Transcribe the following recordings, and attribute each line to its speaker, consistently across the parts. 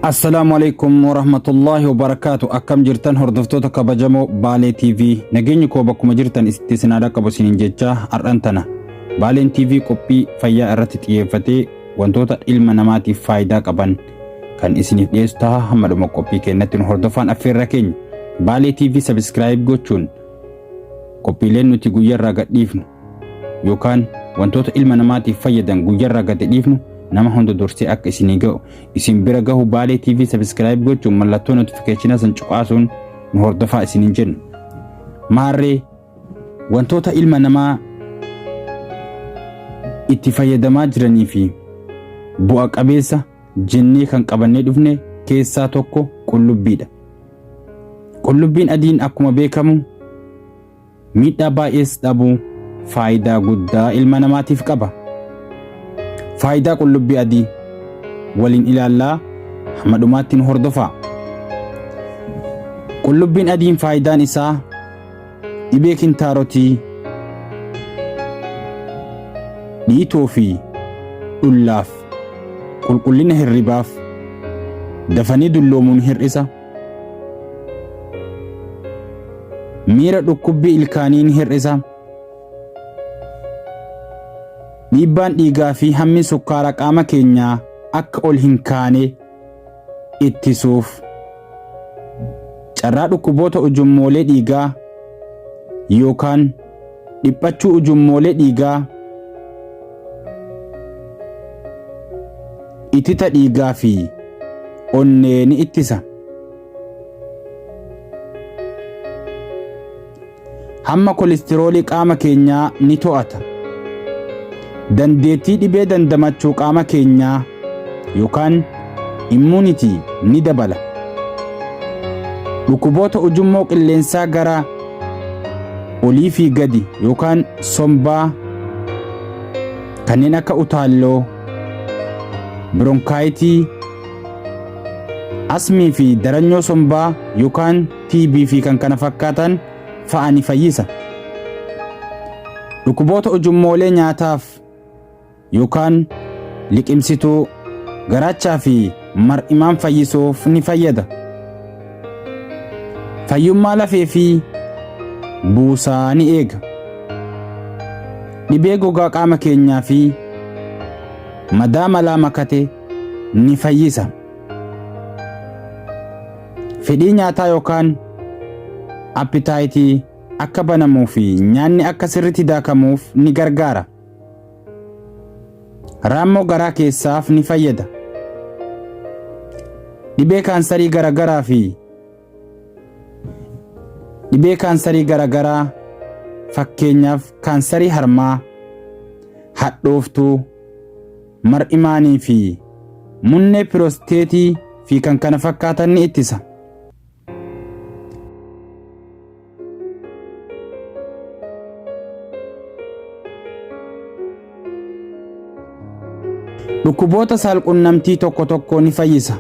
Speaker 1: Assalamualaikum warahmatullahi wabarakatuh. Akkam jirtan hordoftoota kabajamoo Baalee TV. Nageenyi koo bakkuma jirtan itti sinaadha qabu sinin jecha har'an tana. Baaleen TV qophii fayyaa irratti xiyyeeffatee wantoota ilma namaatiif faayidaa qaban kan isiniif dhiyeessu ta'a. Hammadhuma qophii keenyatti nu hordofaan affeerra keenya. Baalee TV subscribe gochuun qophiileen nuti guyyaarraa gadhiifnu yookaan wantoota ilma namaatiif fayyadan guyyaarraa gadhiifnu nama hunda dursee akka isinii ga'u isin bira gahu Baalee TV subscribe gochuun mallattoo notification san cuqaasuun nu hordofaa isiniin jennu. Maarree wantoota ilma namaa itti fayyadamaa jiranii fi bu'a qabeessa jennee kan qabannee dhufne keessaa tokko qullubbiidha. Qullubbiin adiin akkuma beekamu miidhaa baay'ees dhabuu faayidaa guddaa ilma namaatiif qaba. Faayidaa qullubbii adii waliin ilaallaa hammadhumaatti nu hordofaa. Qullubbiin adiin faayidaan isaa dhibee kintaarotii, dhiitoo fi dhullaaf, qulqullina hirribaaf, dafanii dulloomuun hir'isa, miira dhukkubbii ilkaaniin hir'isa, dhiibbaan dhiigaa fi hammi sukkaaraa qaama keenyaa akka ol hin kaane ittisuuf, carraa dhukkuboota ujummoolee dhiigaa yookaan dhiphachuu ujummoolee dhiigaa, itita dhiigaa fi onnee ni ittisa. Hamma kolestiroolii qaama keenyaa ni to'ata. Dandeettii dhibee dandamachuu qaama keenyaa yookaan immunity ni dabala. Dhukkuboota ujummoo qilleensaa gara olii fi gadi yookaan sombaa kanneen akka utaalloo, bronkayitii, asmii fi daranyoo sombaa yookaan TB fi kan kana fakkaatan fa'a ni fayyisa. Dhukkuboota ujummoolee nyaataaf yookaan liqimsituu garaachaa fi mar'imaan fayyisuuf ni fayyada. Fayyummaa lafee fi buusaa ni eega. Dhibee gogaa qaama keenyaa fi madaa malaa makate ni fayyisa. Fedhii nyaataa yookaan appitaayitii akka banamuu fi nyaanni akka sirriitti daakamuuf ni gargaara. Raammoo garaa keessaaf ni fayyada. Dhibee kaansarii garagaraa fi dhibee kaansarii garagaraa fakkeenyaaf kaansarii harmaa, hadhooftuu, mar'imaanii fi munnee piroosteetii fi kan kana fakkaatan ni ittisa. Dhukkuboota saalqunnamtii tokko tokko ni fayyisa.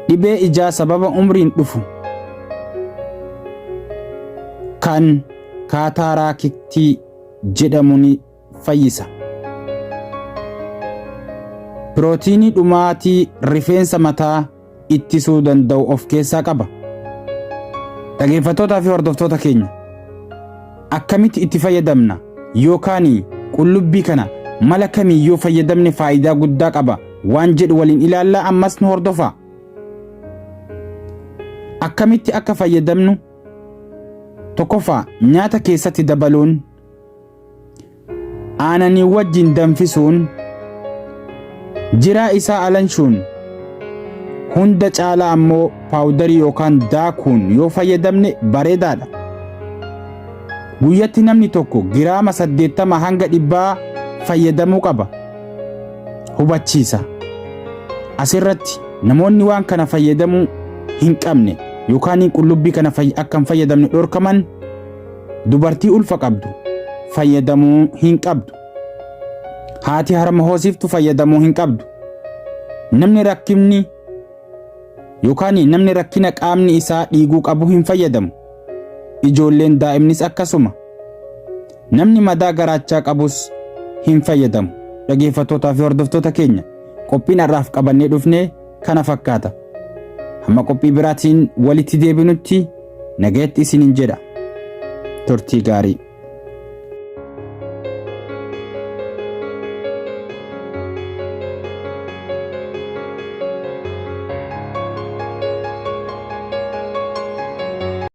Speaker 1: Dhibee ijaa sababa umriin dhufu kan kaataraaktii jedhamu ni fayyisa. Pirootiinii dhumaatii rifeensa mataa ittisuu danda'u of keessaa qaba. Dhaggeeffattootaa fi hordoftoota keenya akkamitti itti fayyadamna yookaan qullubbii kana mala kamiyyuu fayyadamne faayidaa guddaa qaba waan jedhu waliin ilaallaa ammas nu hordofaa. Akkamitti akka fayyadamnu tokkoffaa nyaata keessatti dabaluun, aananii wajjin danfisuun, jiraa isaa alanshuun, hunda caalaa ammoo paawudarii yookaan daakuun yoo fayyadamne bareedaadha. Guyyatti namni tokko giraama 80 hanga 100 fayyadamuu qaba. Hubachiisa. Asirratti namoonni waan kana fayyadamuu hin qabne yookaan qullubbii kana akka hin fayyadamne dhorkaman dubartii ulfa qabdu fayyadamuu hin qabdu. Haati harma hoosiftu fayyadamuu hin qabdu. Namni rakkinni yookaan namni rakkina qaamni isaa dhiiguu qabu hin fayyadamu. Ijoolleen daa'imnis akkasuma. Namni madaa garaachaa qabus hin fayyadamu. Dhaggeeffattootaa fi hordoftoota keenya qophiin har'aaf qabannee dhufne kana fakkaata. Hamma qophii biraatiin walitti deebinutti nagaatti isiniin jedha. Turtii gaarii.